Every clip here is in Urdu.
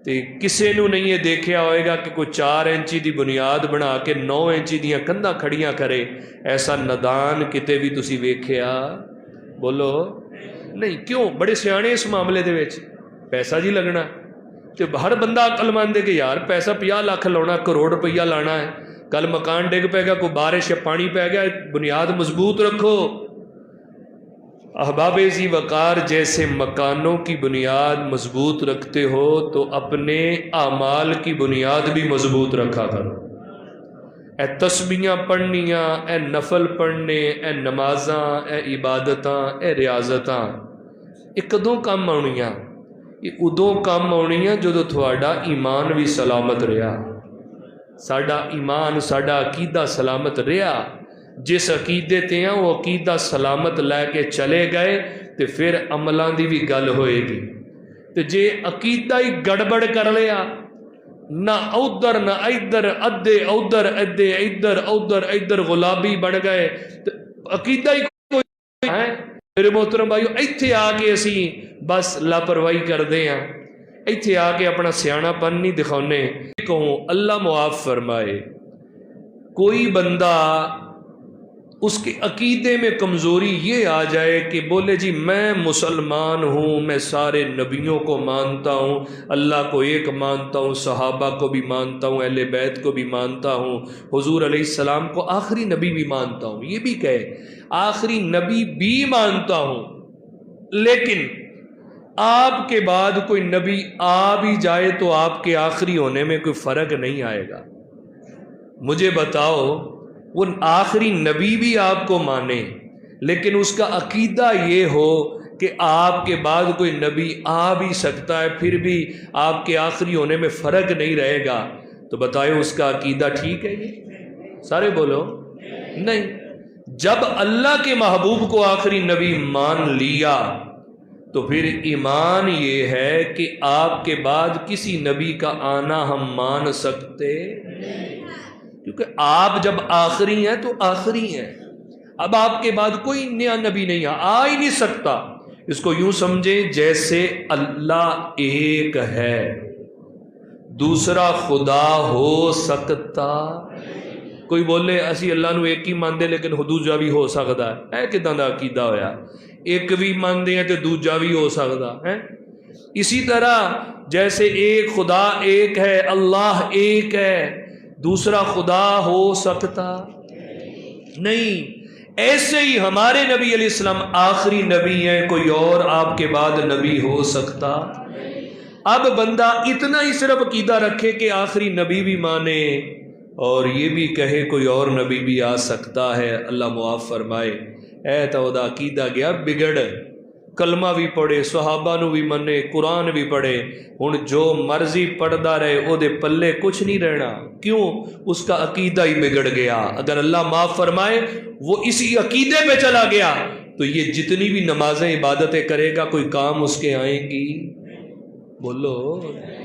تے کسے نو نہیں یہ دیکھیا ہوئے گا کہ کوئی 4 انچی دی بنیاد بنا کے 9 انچی دیاں کندھاں کھڑیاں کرے. ایسا ندان کتے بھی تسی ویکھیا؟ بولو نہیں. کیوں؟ بڑے سیانے اس معاملے دے وچ. پیسہ جی لگنا تے ہر بندہ عقل مند ہے کہ یار پیسہ 50 لاکھ لانا، کروڑ روپیہ لانا ہے. کل مکان ڈگ پے گا، کوئی بارش یا پانی پہ گیا، بنیاد مضبوط رکھو. احباب ذی وقار جیسے مکانوں کی بنیاد مضبوط رکھتے ہو تو اپنے اعمال کی بنیاد بھی مضبوط رکھا کرو. اے تسبیحاں پڑھنیاں، اے نفل پڑھنے، اے نمازاں، اے عبادتاں، اے ریاضتاں، یہ کدوں کام آنیاں؟ یہ ادوں کام آنیاں جدو تھوڑا ایمان بھی سلامت رہا. ساڈا ایمان، ساڈا عقیدہ سلامت رہا. جس عقیدے تے ہیں وہ عقیدہ سلامت لے کے چلے گئے تو پھر عملاں دی بھی گل ہوئے گی. تو جے عقیدہ ہی گڑبڑ کر لیا، نہ ادھر نہ ادھر، ادھے ادھر ادھے ادھر ادھر ادھر غلابی بن گئے تو عقیدہ ہی کوئی ہے. میرے محترم بھائیو، ایتھے آ کے اسی بس لاپرواہی کردے ہیں. ایتھے آ کے اپنا سیانا پن نہیں دکھاؤنے. کہوں اللہ معاف فرمائے، کوئی بندہ اس کے عقیدے میں کمزوری یہ آ جائے کہ بولے جی میں مسلمان ہوں، میں سارے نبیوں کو مانتا ہوں، اللہ کو ایک مانتا ہوں، صحابہ کو بھی مانتا ہوں، اہل بیت کو بھی مانتا ہوں، حضور علیہ السلام کو آخری نبی بھی مانتا ہوں. یہ بھی کہے آخری نبی بھی مانتا ہوں، لیکن آپ کے بعد کوئی نبی آ بھی جائے تو آپ کے آخری ہونے میں کوئی فرق نہیں آئے گا. مجھے بتاؤ، وہ آخری نبی بھی آپ کو مانے لیکن اس کا عقیدہ یہ ہو کہ آپ کے بعد کوئی نبی آ بھی سکتا ہے، پھر بھی آپ کے آخری ہونے میں فرق نہیں رہے گا، تو بتائیں اس کا عقیدہ ٹھیک ہے؟ یہ سارے بولو نہیں. جب اللہ کے محبوب کو آخری نبی مان لیا تو پھر ایمان یہ ہے کہ آپ کے بعد کسی نبی کا آنا ہم مان سکتے، کیونکہ آپ جب آخری ہیں تو آخری ہیں. اب آپ کے بعد کوئی نیا نبی نہیں آ ہی نہیں سکتا. اس کو یوں سمجھیں جیسے اللہ ایک ہے، دوسرا خدا ہو سکتا. کوئی بولے اسی اللہ نو ایک ہی مانتے لیکن دوجا بھی ہو سکتا ہے. اے کداں دا عقیدہ ہویا؟ ایک بھی مانتے ہیں تو دوجا بھی ہو سکتا ہے. اسی طرح جیسے ایک خدا ایک ہے، اللہ ایک ہے، دوسرا خدا ہو سکتا نہیں. ایسے ہی ہمارے نبی علیہ السلام آخری نبی ہیں، کوئی اور آپ کے بعد نبی ہو سکتا. اب بندہ اتنا ہی صرف عقیدہ رکھے کہ آخری نبی بھی مانے اور یہ بھی کہے کوئی اور نبی بھی آ سکتا ہے. اللہ معاف فرمائے. اے تو دا عقیدہ گیا بگڑ. کلمہ بھی پڑھے، صحابہ نو بھی منے، قرآن بھی پڑھے، ہن جو مرضی پڑھدا رہے او دے پلے کچھ نہیں رہنا. کیوں؟ اس کا عقیدہ ہی بگڑ گیا. اگر اللہ معاف فرمائے وہ اسی عقیدے پہ چلا گیا تو یہ جتنی بھی نمازیں عبادتیں کرے گا کوئی کام اس کے آئیں گی؟ بولو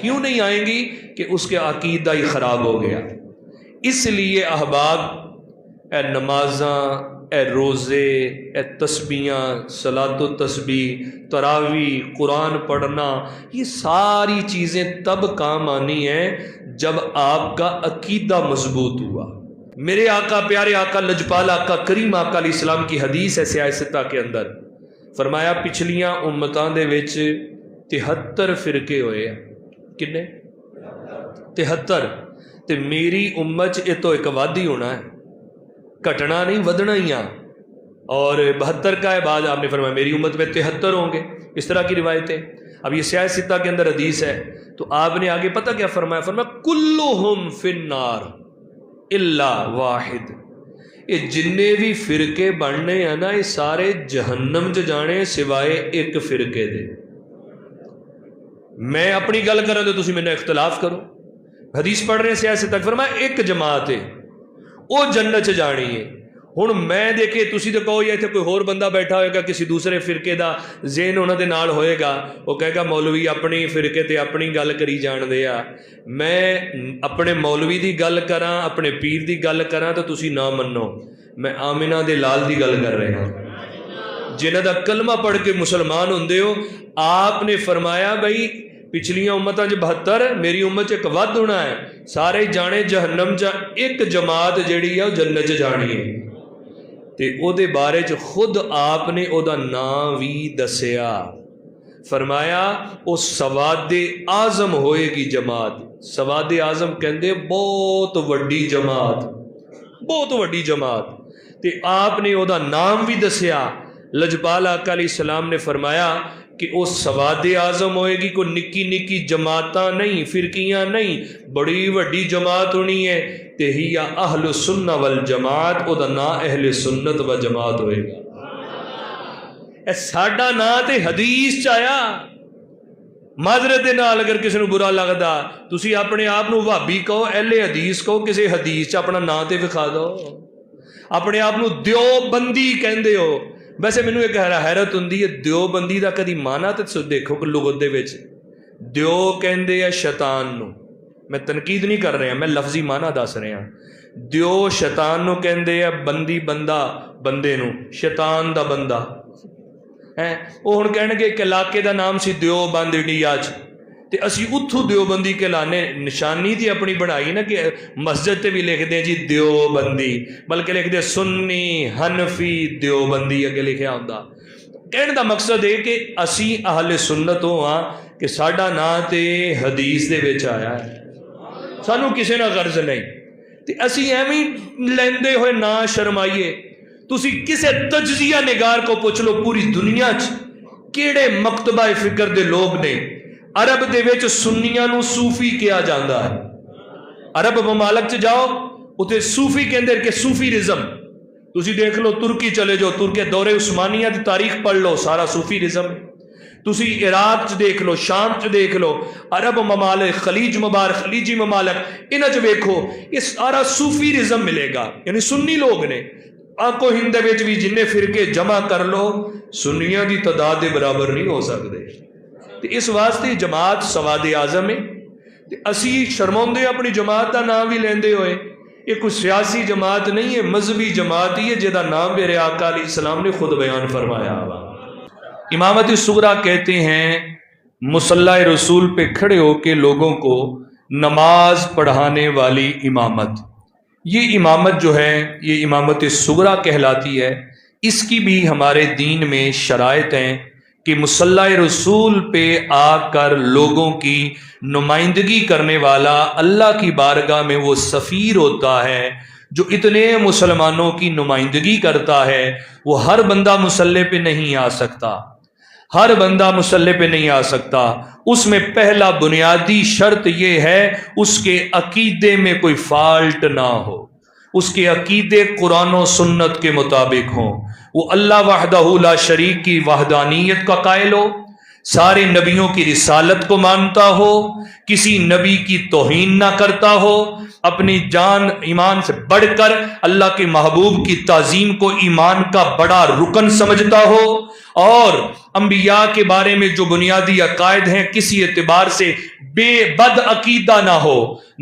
کیوں نہیں آئیں گی؟ کہ اس کے عقیدہ ہی خراب ہو گیا. اس لیے احباب، اے نمازاں، اے روزے، اے تسبیحاں، صلاۃ و تسبیح، تراویح، قرآن پڑھنا، یہ ساری چیزیں تب کام آنی ہیں جب آپ کا عقیدہ مضبوط ہوا. میرے آقا، پیارے آقا، لجپال آقا، کریم آقا علیہ السلام کی حدیث ہے سیاہ ستہ کے اندر، فرمایا پچھلیاں امتاں دے وچ 73 فرقے ہوئے ہیں. کنے؟ 73. تے میری امت یہ تو ایک وادی ہونا ہے، کٹنا نہیں ودنا ہی آ. اور 72 کا ہے، بعد آپ نے فرمایا میری امت میں 73 ہوں گے. اس طرح کی روایتیں. اب یہ سیاہ ستہ کے اندر حدیث ہے تو آپ نے آگے پتہ کیا فرمایا؟ فرمایا کلہم فی النار الا واحد. یہ جننے بھی فرقے بننے ہیں نا، یہ سارے جہنم چ جانے سوائے ایک فرقے دے. میں اپنی گل کروں تو تسی میرے اختلاف کرو. حدیث پڑھ رہے ہیں سیاہ ستہ، فرمایا ایک جماعت ہے وہ جنت چ جانی ہے. ہن میں دیکھے تسی تو کہو یا اتنے کوئی ہور بندہ بیٹھا ہوئے گا کسی دوسرے فرقے دا ذہن انہوں دے نال ہوئے گا، وہ کہے گا مولوی اپنی فرقے تے اپنی گل کری جان دے آ. میں اپنے مولوی دی گل کراں، اپنے پیر دی گل کراں تو تسی نہ منو. میں آمنہ دے لال دی گل کر رہے ہیں جنہاں دا کلمہ پڑھ کے مسلمان ہوندے ہو. آپ نے فرمایا بھائی پچھلیاں امتاں 72 میری امت 'چ ایک ود ہونا ہے. سارے جانے جہنم 'چ ایک جماعت جیڑی ہے وہ جنت 'چ جانی ہے. تے او دے بارے 'چ خود آپ نے او دا نام بھی دسیا. فرمایا او سواد اعظم ہوئے گی جماعت. سواد اعظم کہندے بہت وڈی جماعت, بہت وڈی جماعت. تے آپ نے او دا نام بھی دسیا. لجپال آقا علیہ السلام نے فرمایا کہ او سواد اعظم ہوئے گی, کوئی نکی نکی جماعتاں نہیں, فرقیاں نہیں, بڑی وڈی جماعت ہونی ہے. تے ہی اہل السنہ والجماعت, او دا نام اہل سنت و جماعت ہوئے گا. اے ساڈا نام تے حدیث چایا. معذرت دے نال اگر کسی نو برا لگدا تسی اپنے آپ نو وہابی کہو, اہل حدیث کہو, کسی حدیث چ اپنا نام تے وکھا دو. اپنے آپ نو دیوبندی کہندے ہو. ویسے مینوں ایک حیرت ہوندی ہے, دیوبندی دا کدی معنی تے دیکھو کہ لغت دے وچ دیو کہندے ہے شیطان نو. میں تنقید نہیں کر رہا, میں لفظی معنی دس رہا. دیو شیطان نو کہندے ہے, بندی بندہ بندے نو, شیطان دا بندہ ہے. وہ ہن کہن گے کہ علاقے دا نام سی دیوبند انڈیا چ, تے اسی اتھو دیوبندی کے لانے. نشانی تھی اپنی بنائی نا کہ مسجد تے بھی لکھ دیں جی دیوبندی, بلکہ لکھ دیں سنی حنفی دیوبندی اگے لکھیا ہوندا. کہنے دا مقصد ہے کہ اسی اہل سنت ہاں کہ ساڈا نام تے حدیث دے وچ آیا ہے, سانو کسے نہ غرض نہیں. تے اسی ایویں لیندے ہوئے نہ شرمائیے. تسی کسے تجزیہ نگار کو پوچھ لو پوری دنیا چ کیڑے مکتبہ فکر دے لوگ نے. عرب دے وچ سنیاں نو صوفی کیا جاندا ہے. عرب ممالک چ جاؤ اتے صوفی کہندے کہ صوفیزم. تسی دیکھ لو ترکی چلے جاؤ, ترکی دور عثمانیہ دی تاریخ پڑھ لو, سارا صوفیزم. تسی عراق چ دیکھ لو, شام چ دیکھ لو, عرب ممالک, خلیج مبارک, خلیجی ممالک, انہاں چ ویکھو یہ سارا صوفیزم ملے گا. یعنی سنی لوگ نے. آنکو ہند وچ بھی جن فرقے جمع کر لو سنیاں دی تعداد دے برابر نہیں ہو سکتے. اس واسطے جماعت سواد اعظم ہے. اسی شرماؤندے اپنی جماعت دا نام بھی لیندے ہوئے. یہ کوئی سیاسی جماعت نہیں ہے, مذہبی جماعت ہی ہے جہاں نام میرے آقا علیہ السلام نے خود بیان فرمایا. امامت صغریٰ کہتے ہیں مصلی رسول پہ کھڑے ہو کے لوگوں کو نماز پڑھانے والی امامت. یہ امامت جو ہے یہ امامت صغریٰ کہلاتی ہے. اس کی بھی ہمارے دین میں شرائط ہیں کہ مصلی رسول پہ آ کر لوگوں کی نمائندگی کرنے والا اللہ کی بارگاہ میں وہ سفیر ہوتا ہے جو اتنے مسلمانوں کی نمائندگی کرتا ہے. وہ ہر بندہ مصلی پہ نہیں آ سکتا, ہر بندہ مصلی پہ نہیں آ سکتا. اس میں پہلا بنیادی شرط یہ ہے اس کے عقیدے میں کوئی فالٹ نہ ہو, اس کے عقیدے قرآن و سنت کے مطابق ہوں. وہ اللہ وحدہ لا شریک کی وحدانیت کا قائل ہو, سارے نبیوں کی رسالت کو مانتا ہو, کسی نبی کی توہین نہ کرتا ہو, اپنی جان ایمان سے بڑھ کر اللہ کے محبوب کی تعظیم کو ایمان کا بڑا رکن سمجھتا ہو, اور انبیاء کے بارے میں جو بنیادی عقائد ہیں کسی اعتبار سے بے بد عقیدہ نہ ہو,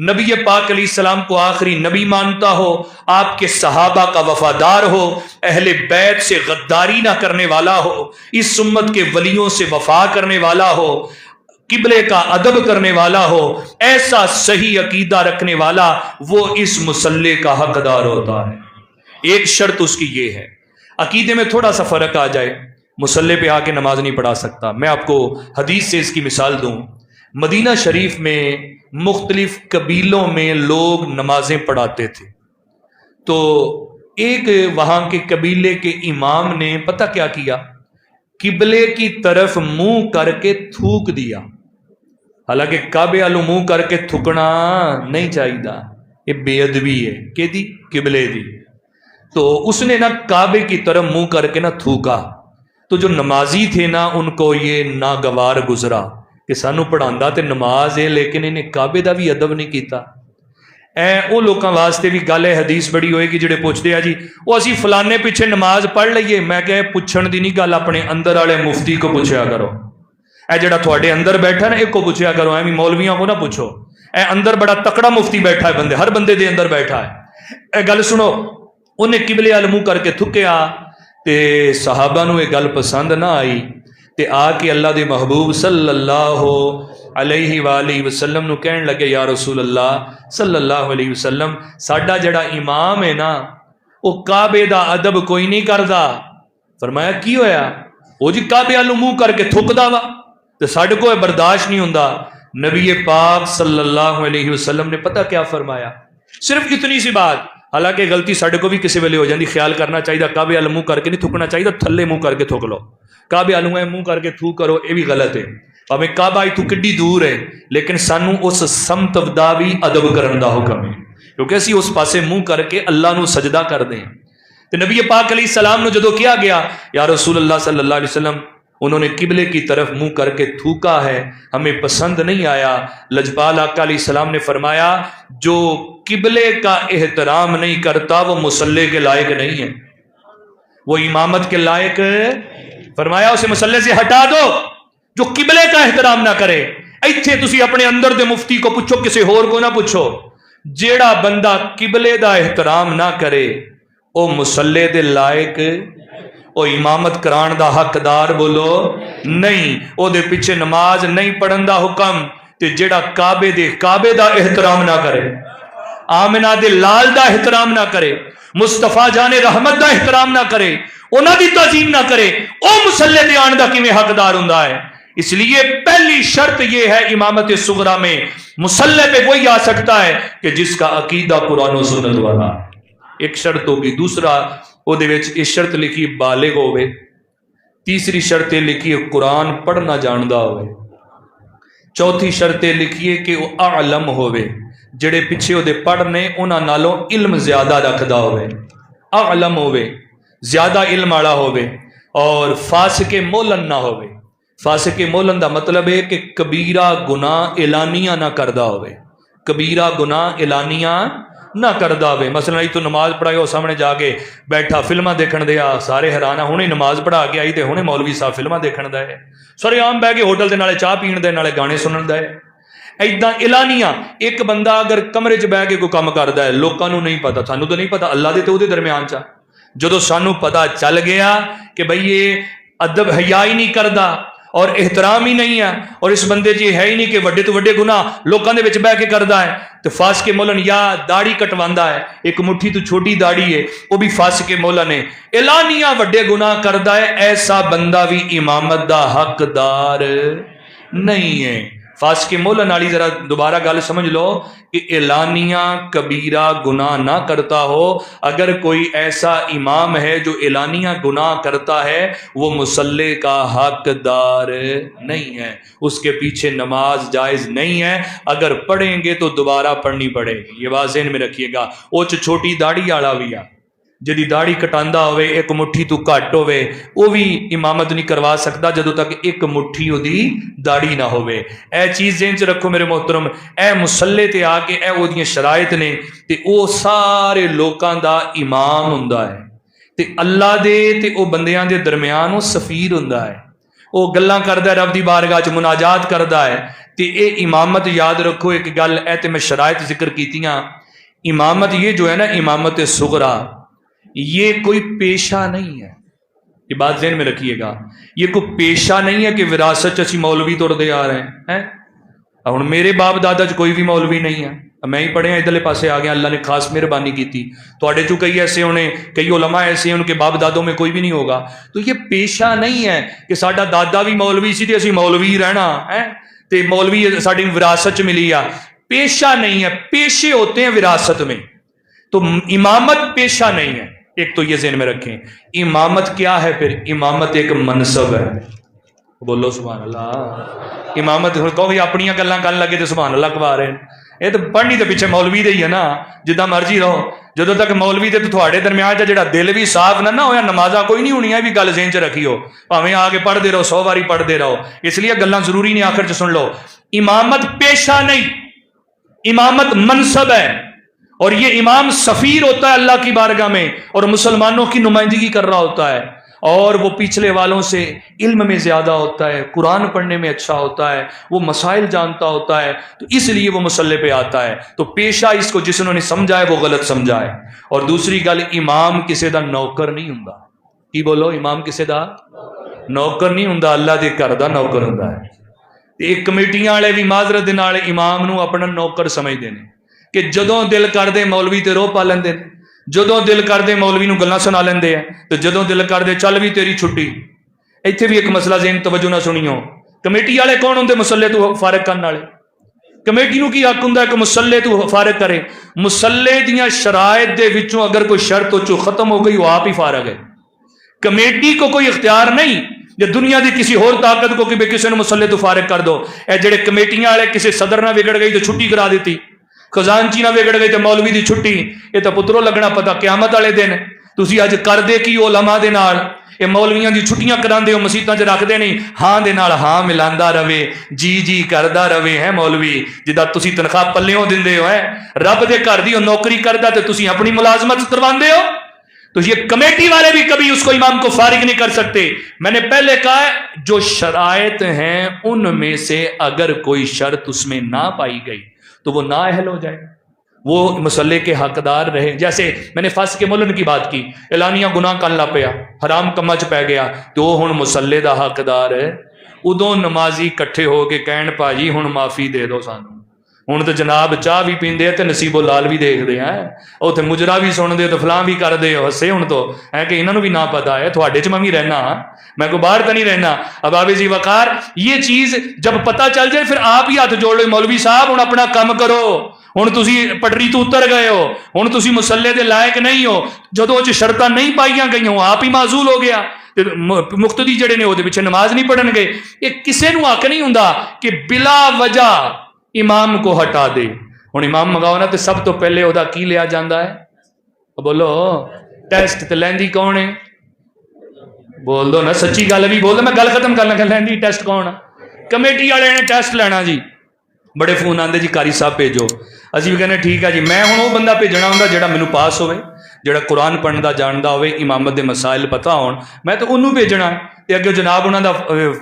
نبی پاک علیہ السلام کو آخری نبی مانتا ہو, آپ کے صحابہ کا وفادار ہو, اہل بیت سے غداری نہ کرنے والا ہو, اس امت کے ولیوں سے وفا کرنے والا ہو, قبلے کا ادب کرنے والا ہو, ایسا صحیح عقیدہ رکھنے والا وہ اس مصلی کا حقدار ہوتا ہے. ایک شرط اس کی یہ ہے, عقیدے میں تھوڑا سا فرق آ جائے مصلی پہ آ کے نماز نہیں پڑھا سکتا. میں آپ کو حدیث سے اس کی مثال دوں. مدینہ شریف میں مختلف قبیلوں میں لوگ نمازیں پڑھاتے تھے. تو ایک وہاں کے قبیلے کے امام نے پتہ کیا کیا, قبلے کی طرف منہ کر کے تھوک دیا. حالانکہ کعبے والوں منہ کر کے تھکنا نہیں چاہیے, یہ بے ادبی ہے کہ دی قبلے دی. تو اس نے نا کعبے کی طرف منہ کر کے نہ تھوکا. تو جو نمازی تھے نا ان کو یہ ناگوار گزرا کہ سانو پڑھاندا تے نماز ہے لیکن انہیں کعبے دا بھی ادب نہیں کیتا. او لوکاں واسطے بھی گل ہے, حدیث بڑی ہوئے گی جڑے پوچھتے ہیں جی وہ اسی فلانے پیچھے نماز پڑھ لئیے. میں کہ پوچھن دی نہیں گل, اپنے اندر والے مفتی کو پوچھیا کرو. اے جڑا تھوڑے اندر بیٹھا نا ایک کو پوچھیا کرو, ایویں مولویاں کو نہ پوچھو. اے اندر بڑا تکڑا مفتی بیٹھا ہے, بندے ہر بندے دے اندر بیٹھا ہے. اے گل سنو, انہیں قبلے ال منہ کر کے تھکیا تے صحابہ نو یہ گل پسند نہ آئی تے آ کے اللہ دے محبوب صلی اللہ علیہ وآلہ وسلم نو کہن لگے یا رسول اللہ صلی اللہ علیہ وسلم ساڈا جڑا امام ہے نا وہ کعبے دا ادب کوئی نہیں کردا. فرمایا کی ہویا؟ وہ جی کعبے والوں منہ کر کے تھکدا وا تے ساڈے کو برداشت نہیں ہوندا. نبی پاک صلی اللہ علیہ وسلم نے پتہ کیا فرمایا؟ صرف اتنی سی بات، حالانکہ غلطی ساڈے کو بھی کسی ویلے ہو جاندی، خیال کرنا چاہیے کعبے والوں منہ کر کے نہیں تھکنا چاہیے، تھلے منہ کر کے تھک لو. کعبے والوں منہ کر کے تھو کرو یہ بھی غلط ہے. ہمیں کعبہ تو کڈی دور ہے لیکن سانو اس سمت دا بھی ادب کرن دا حکم ہے کیونکہ اسی اس پاسے منہ کر کے اللہ نو سجدہ کر دیں. تو نبی پاک علیہ السلام نو جدو کیا گیا یا رسول اللہ صلی اللہ علیہ وسلم انہوں نے قبلے کی طرف منہ کر کے تھوکا ہے، ہمیں پسند نہیں آیا. لجپال آقا علیہ السلام نے فرمایا جو قبلے کا احترام نہیں کرتا وہ مصلی کے لائق نہیں ہے، وہ امامت کے لائق. فرمایا اسے مصلی سے ہٹا دو جو قبلے کا احترام نہ کرے. ایتھے تسی اپنے اندر دے مفتی کو پوچھو، کسی اور کو نہ پوچھو. جیڑا بندہ قبلے دا احترام نہ کرے او مصلی دے لائق، او امامت کران دا حقدار بولو نہیں، او دے پیچھے نماز نہیں پڑھن دا حکم. تے جیڑا کعبے دا احترام نہ کرے، آمنہ دے لال دا احترام نہ کرے، مصطفیٰ جان رحمت دا احترام نہ کرے، انہاں دی تعظیم نہ کرے، او مصلی دے آن دا کیویں حقدار ہوندا ہے؟ اس لیے پہلی شرط یہ ہے امامت صغریٰ میں مصلی پہ وہی آ سکتا ہے کہ جس کا عقیدہ قرآن و سنت والا. ایک شرط ہوگی. دوسرا وہ دے وچ اس شرط لکھی بالغ ہوئے. تیسری شرط لکھی قرآن پڑھنا جاندا ہوئے. چوتھی شرط لکھیے کہ وہ اعلم ہوئے، جڑے پیچھے وہ دے پڑھنے انہاں نالوں علم زیادہ رکھدا ہوئے. اعلم ہوئے، زیادہ علم والا ہوئے، اور فاسق مولن نہ ہوئے. فاسق مولن دا مطلب ہے کہ کبیرہ گناہ اعلانیہ نہ کردہ ہوئے. کبیرہ گناہ اعلانیہ نہ کردہ ہوئے. مثلا تو نماز پڑھائی ہو سامنے جا کے بیٹھا فلمہ دیکھن دیا، سارے حیران ہونے نماز پڑھا کے آئی تے ہونے مولوی صاحب فلمہ دیکھن دے، سارے عام بہ کے ہوٹل دے نالے چاہ پین دے نالے گانے سنن دے. ایداں اعلانیہ. ایک بندہ اگر کمرے چ بہ کے کوئی کام کردا ہے، لوکاں نوں نہیں پتا، سانوں تو نہیں پتا، اللہ دے تے او دے درمیان چا جدوں سانوں پتا چل گیا کہ بھئی یہ ادب حیا ہی نہیں کردا اور احترام ہی نہیں ہے، اور اس بندے جی ہے ہی نہیں کہ وڈے تو وڈے گناہ لوکاں دے وچ بہ کے کردا ہے، تو فاسق مولن یا داڑھی کٹواندا ہے، ایک مٹھی تو چھوٹی داڑھی ہے وہ بھی فاسق مولن ہے، اعلانیہ وڈے گناہ کردا ہے، ایسا بندہ بھی امامت دا حقدار نہیں ہے. فاسق مولن والی ذرا دوبارہ گل سمجھ لو کہ اعلانیہ کبیرہ گناہ نہ کرتا ہو. اگر کوئی ایسا امام ہے جو اعلانیہ گناہ کرتا ہے وہ مصلی کا حقدار نہیں ہے، اس کے پیچھے نماز جائز نہیں ہے. اگر پڑھیں گے تو دوبارہ پڑھنی پڑے گی، یہ بات ذہن میں رکھیے گا. وہ چھوٹی داڑھی والا بھی ہے، جدی داڑھی کٹاندا ہوئے ایک مٹھی تو گھٹ ہوئے، وہ بھی امامت نہیں کروا سکتا جدوں تک ایک مٹھی دی داڑھی نہ ہوئے. اے چیز ذہن چ رکھو میرے محترم. اے مصلی تے آ کے اے وہ شرائط نے تے او سارے لوکاں دا امام ہوندا ہے تے اللہ دے تے او بندیاں دے درمیان او سفیر ہوندا ہے، او گلاں کردا ہے رب دی بارگاہ چ مناجات کردا ہے. تے اے امامت یاد رکھو ایک گل اے تے میں شرائط ذکر کیتیاں. امامت یہ جو ہے نا امامت صغریٰ یہ کوئی پیشہ نہیں ہے، یہ بات ذہن میں رکھیے گا. یہ کوئی پیشہ نہیں ہے کہ وراثت اسی مولوی توڑتے آ رہے ہیں. ہوں میرے باپ دادا چ کوئی بھی مولوی نہیں ہے، میں ہی پڑھے ادھرلے پاسے آ گیا، اللہ نے خاص مہربانی کی تھی. تھوڑے چ کئی ایسے ہونے، کئی علماء ایسے ہیں ان کے باپ دادوں میں کوئی بھی نہیں ہوگا. تو یہ پیشہ نہیں ہے کہ ساڈا دادا بھی مولوی سی تے اسی مولوی رہنا ہے تے مولوی ساڈی وراثت چ ملی آ. پیشہ نہیں ہے، پیشے ہوتے ہیں وراثت میں، تو امامت پیشہ نہیں ہے. ایک تو یہ ذہن میں رکھیں. امامت کیا ہے پھر؟ امامت ایک منصب ہے. بولو سبحان اللہ. امامت کہو اپنی گلاں کر لگے تو سبحان اللہ کوا رہے ہیں. یہ تو پڑھنی تو پیچھے مولوی دے ہی ہے نا، جدہ مرضی رہو. جدو تک مولوی دے تو تھوڑے درمیان جڑا دل بھی صاف نہ ہویا نمازاں کوئی نہیں ہونی. بھی گل ذہن چ رکھیو، بھاویں آ کے پڑھتے رہو 100 باری پڑھتے رہو. اس لیے گلاں ضروری نے آخر چ سن لو. امامت پیشہ نہیں، امامت منصب ہے، اور یہ امام سفیر ہوتا ہے اللہ کی بارگاہ میں اور مسلمانوں کی نمائندگی کر رہا ہوتا ہے، اور وہ پچھلے والوں سے علم میں زیادہ ہوتا ہے، قرآن پڑھنے میں اچھا ہوتا ہے، وہ مسائل جانتا ہوتا ہے، تو اس لیے وہ مصلی پہ آتا ہے. تو پیشہ اس کو جس نے سمجھا ہے وہ غلط سمجھا ہے. اور دوسری گل، امام کسی دا نوکر نہیں ہوندا. کی بولو؟ امام کسی دا نوکر نہیں ہوندا، اللہ دے گھر دا نوکر ہوندا ہے. ਇਹ ਕਮੇਟੀਆਂ ਵਾਲੇ ਵੀ ਮਾਜ਼ਰਤ ਦੇ ਨਾਲ ਇਮਾਮ ਨੂੰ ਆਪਣਾ ਨੌਕਰ ਸਮਝਦੇ ਨੇ ਕਿ ਜਦੋਂ ਦਿਲ ਕਰਦੇ ਮੌਲਵੀ ਤੇ ਰੋਹ ਪਾ ਲੈਂਦੇ ਨੇ, ਜਦੋਂ ਦਿਲ ਕਰਦੇ ਮੌਲਵੀ ਨੂੰ ਗੱਲਾਂ ਸੁਣਾ ਲੈਂਦੇ ਆ, ਤੇ ਜਦੋਂ ਦਿਲ ਕਰਦੇ ਚੱਲ ਵੀ ਤੇਰੀ ਛੁੱਟੀ। ਇੱਥੇ ਵੀ ਇੱਕ ਮਸਲਾ ਜ਼ਹਿਨ ਤਵੱਜੋ ਨਾਲ ਸੁਣੀਓ, ਕਮੇਟੀ ਵਾਲੇ ਕੌਣ ਹੁੰਦੇ ਮੁਸੱਲੇ ਤੋਂ ਫਾਰਗ ਕਰਨ ਵਾਲੇ? ਕਮੇਟੀ ਨੂੰ ਕੀ ਹੱਕ ਹੁੰਦਾ ਕਿ ਮੁਸੱਲੇ ਤੋਂ ਫਾਰਗ ਕਰੇ? ਮੁਸੱਲੇ ਦੀਆਂ ਸ਼ਰਾਇਤ ਦੇ ਵਿੱਚੋਂ ਅਗਰ ਕੋਈ ਸ਼ਰਤ ਉਹ ਚੋਂ ਖਤਮ ਹੋ ਗਈ, ਉਹ ਆਪ ਹੀ ਫਾਰਗ ਹੈ। ਕਮੇਟੀ کو کوئی اختیار نہیں کہ دنیا دی کسی اور طاقت کو کہ بے کسی نے مسلح تو فارغ کر دو۔ اے جڑے کمیٹیاں والے کسی صدر نہ بگڑ گئی تو چھٹی کرا دیتی، خزانچی نہ بگڑ گئی تو مولوی دی چھٹی، یہ تو پتروں لگنا پتا قیامت والے دن۔ تسی اج کر دے کی علماء دے نال یہ مولویاں دی چھٹیاں کراندے ہو، مسیتاں چ رکھ دے نہیں، ہاں دے نال ہاں ملاندا رہے، جی جی کردا رہے ہے مولوی، جدا تسی تنخواہ پلیوں دیندے ہو ہے، رب دے گھر دی نوکری کردا تے تسی اپنی ملازمت کرواندے ہو۔ تو یہ کمیٹی والے بھی کبھی اس کو امام کو فارغ نہیں کر سکتے۔ میں نے پہلے کہا ہے جو شرائط ہیں ان میں سے اگر کوئی شرط اس میں نہ پائی گئی تو وہ نااہل ہو جائے، وہ مسئلے کے حقدار رہے۔ جیسے میں نے فاسق ملن کی بات کی، اعلانیہ گناہ کر لا پیا، حرام کمچ پہ گیا، تو وہ ہن مسئلے دا حقدار ہے۔ ادوں نمازی کٹھے ہو کے کہن پاجی ہن معافی دے دو سانو، ہوں تو جناب چاہ بھی پیندے تے نصیب و لال بھی دیکھتے ہیں، اتنے مجرا بھی سنتے تو فلاں بھی کرتے ہو، ہسے ہوں تو ہے کہ انہوں بھی نہ پتا ہے، تھوڑے چ میں بھی رہنا ہاں، میں کوئی باہر تو نہیں رہنا۔ اب آبے جی وقار یہ چیز جب پتہ چل جائے پھر آپ ہی ہاتھ جوڑ لو، مولوی صاحب ہوں اپنا کام کرو، ہوں تسی پٹری تو اتر گئے ہو، ہوں تسی مسلے دے لائق نہیں ہو، جدوں چ شرطاں نہیں پائیاں گئی ہوں آپ ہی معزول ہو گیا، مقتدی جڑے نے وہ پیچھے نماز نہیں پڑھن گے۔ یہ کسے نو حق نہیں ہوندا کہ بلا وجہ امام کو ہٹا دے۔ ہوں امام منگاؤ نا تو سب تو پہلے وہ کی لیا جاتا ہے؟ بولو ٹیسٹ تو لیندی کون ہے؟ بول دو نا، سچی گل بھی بول دو، میں گل ختم کر لگا، لیندی ٹیسٹ کون؟ کمیٹی والے نے ٹیسٹ لینا جی، بڑے فون آتے جی قاری صاحب بھیجو، اسی بھی کہنے ٹھیک ہے جی، میں ہوں وہ بندہ بھیجنا ہوں جڑا مینوں پاس ہوئے، جڑا قرآن پڑھن دا جاندا ہوئے، امامت دے مسائل پتہ ہون، میں تو انہوں بھیجنا ہے، تے اگے جناب انہاں دا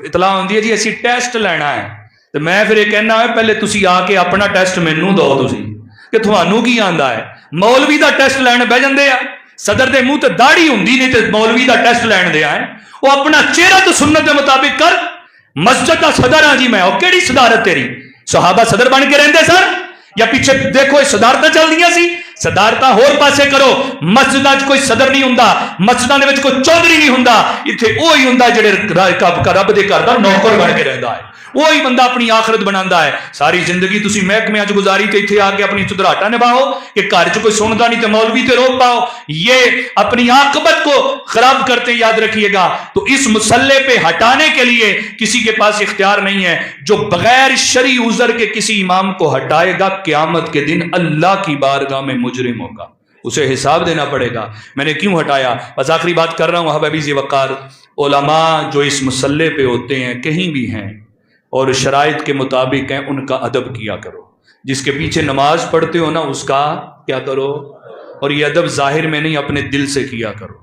اطلاع ہوندی ہے جی اسی ٹیسٹ لینا ہے، تو میں پھر یہ کہنا ہے پہلے تسی آ کے اپنا ٹیسٹ مینوں دو تسی کہ تھانوں کی آندا ہے۔ مولوی دا ٹیسٹ لین بہ جاندے آ، صدر دے منہ تے داڑھی ہوندی نہیں تے مولوی دا ٹیسٹ لین دے آئے، وہ اپنا چہرہ تو سنت دے مطابق کر، مسجد دا صدر ہاں جی میں، او کیڑی صدارت تیری؟ صحابہ صدر بن کے رہندے سر یا پیچھے دیکھو صدارتاں چل دیاں سی؟ صدارتاں ہور پاسے کرو، مسجداں وچ کوئی صدر نہیں ہوندا، مسجداں دے وچ کوئی چودھری نہیں ہوندا، ایتھے وہی ہوندا جڑے رب دے گھر دا نوکر بن کے رہندا ہے، وہی بندہ اپنی آخرت بناتا ہے۔ ساری زندگی تسی محکمے چ گزاری تے اتنے آ کے اپنی چدراہٹا نبھاؤ کہ گھر چ کوئی سنتا نہیں تو مولوی تے روک پاؤ، یہ اپنی عاقبت کو خراب کرتے یاد رکھیے گا۔ تو اس مسئلے پہ ہٹانے کے لیے کسی کے پاس اختیار نہیں ہے، جو بغیر شرعی عذر کے کسی امام کو ہٹائے گا قیامت کے دن اللہ کی بارگاہ میں مجرم ہوگا، اسے حساب دینا پڑے گا میں نے کیوں ہٹایا۔ بس آخری بات کر رہا ہوں حبیبی ذی وقار، علماء جو اس مسئلے پہ ہوتے ہیں کہیں بھی ہیں اور شرائط کے مطابق ہیں، ان کا ادب کیا کرو۔ جس کے پیچھے نماز پڑھتے ہو نا اس کا کیا کرو، اور یہ ادب ظاہر میں نہیں اپنے دل سے کیا کرو،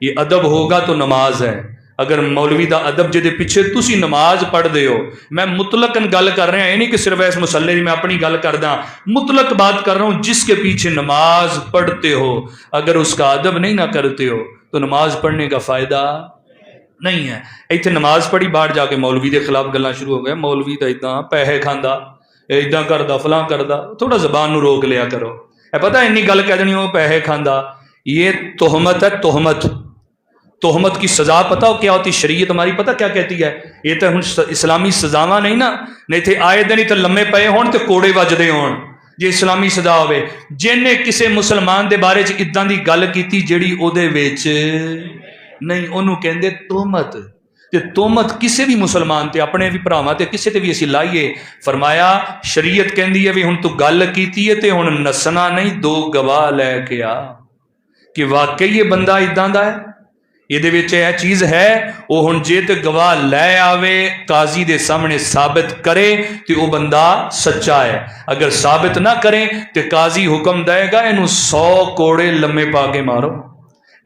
یہ ادب ہوگا تو نماز ہے۔ اگر مولوی دا ادب جدے پیچھے تسی نماز پڑھ دے ہو، میں مطلقاً گل کر رہا ہوں، یہ نہیں کہ صرف اس مسئلے میں اپنی گل کر دا، مطلق بات کر رہا ہوں، جس کے پیچھے نماز پڑھتے ہو اگر اس کا ادب نہیں نہ کرتے ہو تو نماز پڑھنے کا فائدہ نہیں ہے۔ ایتھے نماز پڑھی باہر جا کے مولوی دے خلاف گلاں شروع ہو گئے، مولوی تو اتنا پیسے کھاندا، اتنا کردا فلاں کردا، تھوڑا زبان نو روک لیا کرو۔ اے پتہ انی گل کہہ دینی وہ پیسے کھاندا، یہ تہمت ہے، تہمت۔ تہمت کی سزا پتہ ہو کیا ہوتی؟ شریعت ہماری پتہ کیا کہتی ہے؟ یہ تو اسلامی سزاواں نہیں نا، نہیں تھے آئے دن ہی تو لمے پے ہون تے کوڑے وجدے ہون، یہ اسلامی سزا ہوئے۔ جن نے کسے مسلمان دے بارے چ اداں دی گل کیتی جیڑی او دے وچ نہیں، انہوں کہندے تہمت۔ تے تہمت کسے بھی مسلمان تے اپنے بھی بھراواں تے کسے تے بھی اسی لائیے۔ فرمایا شریعت کہندی ہے بھی ہن تو گل کیتی ہے تے ہن نسنا نہیں، دو گواہ لے کے آ کہ واقعی یہ بندہ اداں دا ہے، یہ چیز ہے، وہ ہن جے تے گواہ لے آوے قاضی دے سامنے ثابت کرے تے وہ بندہ سچا ہے، اگر ثابت نہ کرے تے قاضی حکم دے گا اینو 100 کوڑے لمے پا کے مارو،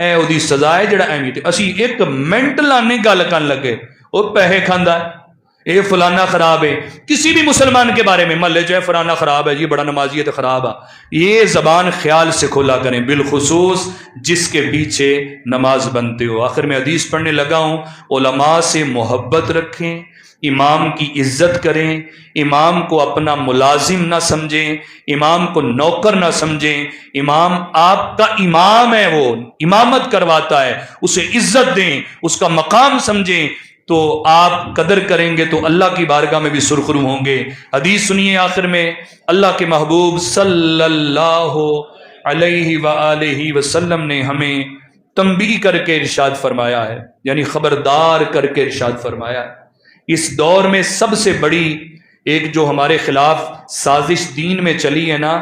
اے او دی سزا ہے جڑا ایویں تے اسی ایک منٹ لانے گل کر لگے وہ پیسے کھاندا ہے، اے فلانا خراب ہے، کسی بھی مسلمان کے بارے میں محلے جو ہے فلانا خراب ہے، یہ بڑا نمازی ہے تو خراب ہے، یہ زبان خیال سے کھولا کریں، بالخصوص جس کے پیچھے نماز بنتے ہو۔ آخر میں حدیث پڑھنے لگا ہوں، علماء سے محبت رکھیں، امام کی عزت کریں، امام کو اپنا ملازم نہ سمجھیں، امام کو نوکر نہ سمجھیں، امام آپ کا امام ہے، وہ امامت کرواتا ہے، اسے عزت دیں، اس کا مقام سمجھیں، تو آپ قدر کریں گے تو اللہ کی بارگاہ میں بھی سرخرو ہوں گے۔ حدیث سنیے آخر میں، اللہ کے محبوب صلی اللہ علیہ وآلہ وسلم نے ہمیں تنبیہ کر کے ارشاد فرمایا ہے، یعنی خبردار کر کے ارشاد فرمایا ہے۔ اس دور میں سب سے بڑی ایک جو ہمارے خلاف سازش دین میں چلی ہے نا،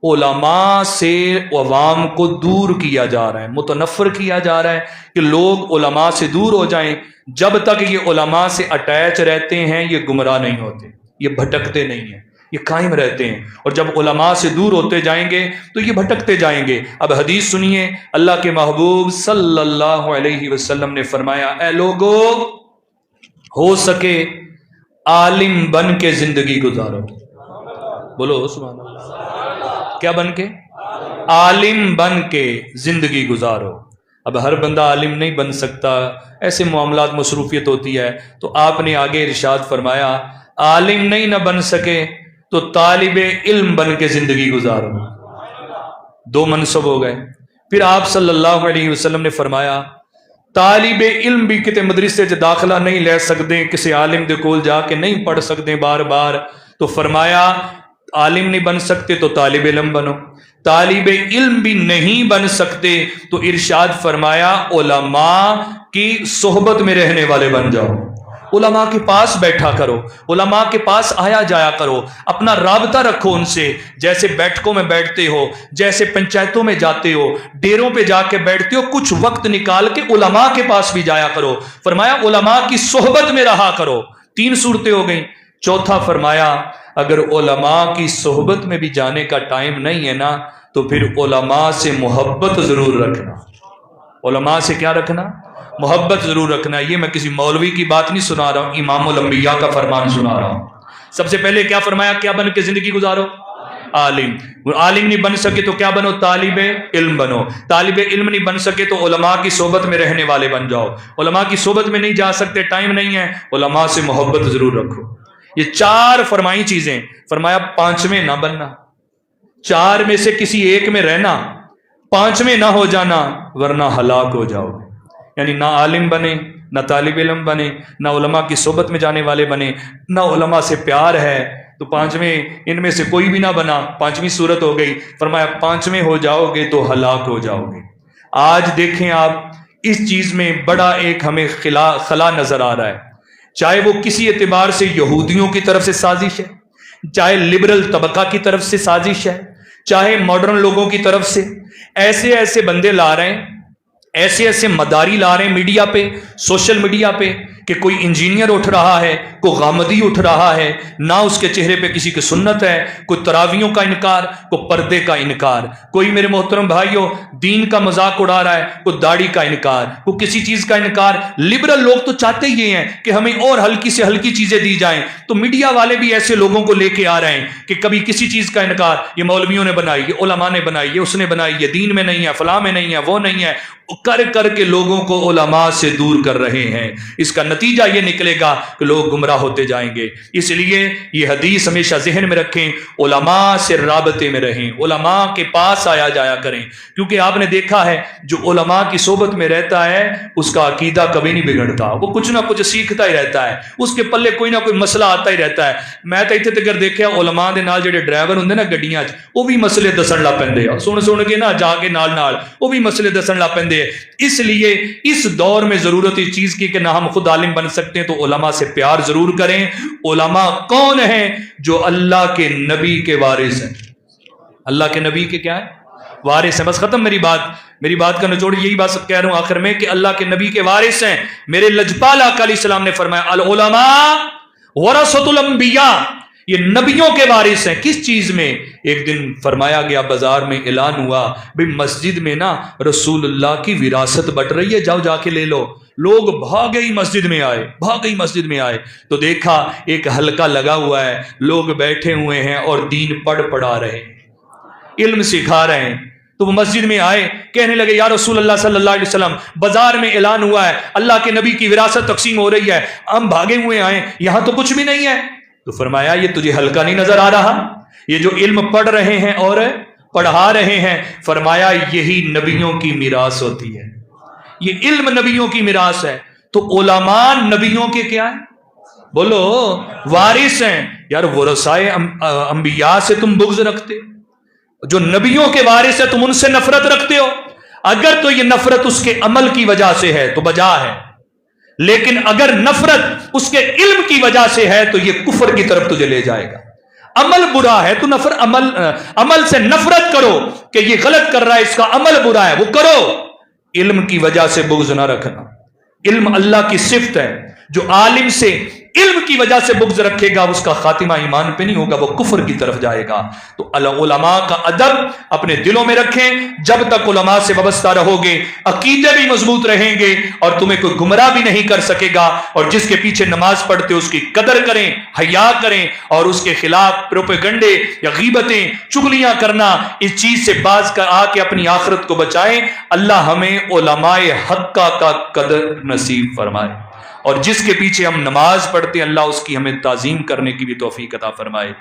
علماء سے عوام کو دور کیا جا رہا ہے، متنفر کیا جا رہا ہے کہ لوگ علماء سے دور ہو جائیں۔ جب تک یہ علماء سے اٹیچ رہتے ہیں یہ گمراہ نہیں ہوتے، یہ بھٹکتے نہیں ہیں، یہ قائم رہتے ہیں، اور جب علماء سے دور ہوتے جائیں گے تو یہ بھٹکتے جائیں گے۔ اب حدیث سنیے، اللہ کے محبوب صلی اللہ علیہ وسلم نے فرمایا، اے لوگو، ہو سکے عالم بن کے زندگی گزارو۔ بولو سبحان اللہ۔ کیا بن کے؟ عالم بن کے زندگی گزارو۔ اب ہر بندہ عالم نہیں بن سکتا، ایسے معاملات مصروفیت ہوتی ہے، تو آپ نے آگے ارشاد فرمایا، عالم نہیں نہ بن سکے تو طالب علم بن کے زندگی گزارو۔ دو منصب ہو گئے۔ پھر آپ صلی اللہ علیہ وسلم نے فرمایا، طالب علم بھی کتے مدرسے سے داخلہ نہیں لے سکتے، کسی عالم دے کول جا کے نہیں پڑھ سکتے بار بار، تو فرمایا عالم نہیں بن سکتے تو طالب علم بنو، طالب علم بھی نہیں بن سکتے تو ارشاد فرمایا علماء کی صحبت میں رہنے والے بن جاؤ، علماء کے پاس بیٹھا کرو، علماء کے پاس آیا جایا کرو، اپنا رابطہ رکھو ان سے، جیسے بیٹھکوں میں بیٹھتے ہو، جیسے پنچایتوں میں جاتے ہو، ڈیروں پہ جا کے بیٹھتے ہو، کچھ وقت نکال کے علماء کے پاس بھی جایا کرو۔ فرمایا علماء کی صحبت میں رہا کرو۔ 3 صورتیں ہو گئیں۔ چوتھا فرمایا اگر علماء کی صحبت میں بھی جانے کا ٹائم نہیں ہے نا تو پھر علماء سے محبت ضرور رکھنا۔ علماء سے کیا رکھنا؟ محبت ضرور رکھنا۔ یہ میں کسی مولوی کی بات نہیں سنا رہا ہوں، امام الانبیاء کا فرمان سنا رہا ہوں۔ سب سے پہلے کیا فرمایا؟ کیا بن کے زندگی گزارو؟ عالم۔ عالم نہیں بن سکے تو کیا بنو؟ طالب علم بنو۔ طالب علم نہیں بن سکے تو علماء کی صحبت میں رہنے والے بن جاؤ۔ علماء کی صحبت میں نہیں جا سکتے، ٹائم نہیں ہے، علماء سے محبت ضرور رکھو۔ یہ 4 فرمائی چیزیں۔ فرمایا 5ویں نہ بننا، 4 میں سے کسی ایک میں رہنا، 5ویں نہ ہو جانا ورنہ ہلاک ہو جاؤ گے۔ یعنی نہ عالم بنے، نہ طالب علم بنے، نہ علماء کی صحبت میں جانے والے بنے، نہ علماء سے پیار ہے، تو 5ویں ان میں سے کوئی بھی نہ بنا، 5ویں صورت ہو گئی۔ فرمایا 5ویں ہو جاؤ گے تو ہلاک ہو جاؤ گے۔ آج دیکھیں آپ، اس چیز میں بڑا ایک ہمیں خلا نظر آ رہا ہے، چاہے وہ کسی اعتبار سے یہودیوں کی طرف سے سازش ہے، چاہے لبرل طبقہ کی طرف سے سازش ہے، چاہے ماڈرن لوگوں کی طرف سے، ایسے ایسے بندے لا رہے ہیں، ایسے ایسے مداری لا رہے ہیں میڈیا پہ، سوشل میڈیا پہ، کہ کوئی انجینئر اٹھ رہا ہے، کوئی غامدی اٹھ رہا ہے، نہ اس کے چہرے پہ کسی کی سنت ہے، کوئی تراویوں کا انکار، کوئی پردے کا انکار، کوئی میرے محترم بھائیوں دین کا مذاق اڑا رہا ہے، کوئی داڑھی کا انکار، کوئی کسی چیز کا انکار۔ لبرل لوگ تو چاہتے یہ ہیں کہ ہمیں اور ہلکی سے ہلکی چیزیں دی جائیں، تو میڈیا والے بھی ایسے لوگوں کو لے کے آ رہے ہیں کہ کبھی کسی چیز کا انکار، یہ مولویوں نے بنائی، یہ علماء نے بنائی، یہ اس نے بنائی، یہ دین میں نہیں ہے، فلاں میں نہیں ہے، وہ نہیں ہے، کر کر کے لوگوں کو علماء سے دور کر رہے ہیں۔ اس کا نتیجہ یہ نکلے گا کہ لوگ گمراہ ہوتے جائیں گے۔ اس لیے یہ حدیث ہمیشہ ذہن میں رکھیں، علماء سے رابطے میں رہیں، علماء کے پاس آیا جایا کریں، کیونکہ آپ نے دیکھا ہے جو علماء کی صحبت میں رہتا ہے اس کا عقیدہ کبھی نہیں بگڑتا، وہ کچھ نہ کچھ سیکھتا ہی رہتا ہے، اس کے پلے کوئی نہ کوئی مسئلہ آتا ہی رہتا ہے۔ میں تو اتنے تک دیکھا علماء دے نال جڑے ڈرائیور ہوندے نا گڈیاں چ، وہ بھی مسئلے دسن لگ پیندے آ، سن کے نا جا کے نال وہ بھی مسئلے دسن لگ پیندے۔ اس لیے اس دور میں ضرورت اس چیز کی کہ نہ ہم خود عالم بن سکتے ہیں تو علماء سے پیار ضرور کریں۔ علماء کون ہیں؟ جو اللہ کے نبی کے وارث ہیں، اللہ کے نبی کے کیا ہے؟ وارث ہیں۔ بس ختم میری بات کا نچوڑ یہی بات کہہ رہا ہوں آخر میں کہ اللہ کے نبی کے وارث ہیں۔ میرے لجپال آقا علیہ السلام نے فرمایا العلماء ورثۃ الانبیاء، یہ نبیوں کے وارث ہیں۔ کس چیز میں؟ ایک دن فرمایا گیا، بازار میں اعلان ہوا، بھئی مسجد میں نا رسول اللہ کی وراثت بٹ رہی ہے، جاؤ جا کے لے لو۔ لوگ بھاگے ہی مسجد میں آئے تو دیکھا ایک حلقہ لگا ہوا ہے، لوگ بیٹھے ہوئے ہیں اور دین پڑھا رہے ہیں، علم سکھا رہے ہیں۔ تو وہ مسجد میں آئے، کہنے لگے یا رسول اللہ صلی اللہ علیہ وسلم، بازار میں اعلان ہوا ہے اللہ کے نبی کی وراثت تقسیم ہو رہی ہے، ہم بھاگے ہوئے آئے، یہاں تو کچھ بھی نہیں ہے۔ تو فرمایا یہ تجھے حلقہ نہیں نظر آ رہا؟ یہ جو علم پڑھ رہے ہیں اور پڑھا رہے ہیں، فرمایا یہی نبیوں کی میراث ہوتی ہے، یہ علم نبیوں کی میراث ہے۔ تو علماء نبیوں کے کیا ہیں؟ بولو وارث ہیں۔ یار ورثائے انبیاء سے تم بغض رکھتے، جو نبیوں کے وارث ہے تم ان سے نفرت رکھتے ہو۔ اگر تو یہ نفرت اس کے عمل کی وجہ سے ہے تو بجا ہے، لیکن اگر نفرت اس کے علم کی وجہ سے ہے تو یہ کفر کی طرف تجھے لے جائے گا۔ عمل برا ہے تو عمل سے نفرت کرو کہ یہ غلط کر رہا ہے، اس کا عمل برا ہے، وہ کرو، علم کی وجہ سے بغض نہ رکھنا۔ علم اللہ کی صفت ہے، جو عالم سے علم کی وجہ سے بغض رکھے گا اس کا خاتمہ ایمان پہ نہیں ہوگا، وہ کفر کی طرف جائے گا۔ تو علماء کا ادب اپنے دلوں میں رکھیں، جب تک علماء سے وابستہ رہو گے عقیدے بھی مضبوط رہیں گے اور تمہیں کوئی گمراہ بھی نہیں کر سکے گا۔ اور جس کے پیچھے نماز پڑھتے اس کی قدر کریں، حیا کریں، اور اس کے خلاف پروپیگنڈے یا غیبتیں چغلیاں کرنا، اس چیز سے باز کر آ کے اپنی آخرت کو بچائیں۔ اللہ ہمیں علماء حقہ کا قدر نصیب فرمائے، اور جس کے پیچھے ہم نماز پڑھتے ہیں اللہ اس کی ہمیں تعظیم کرنے کی بھی توفیق عطا فرمائے۔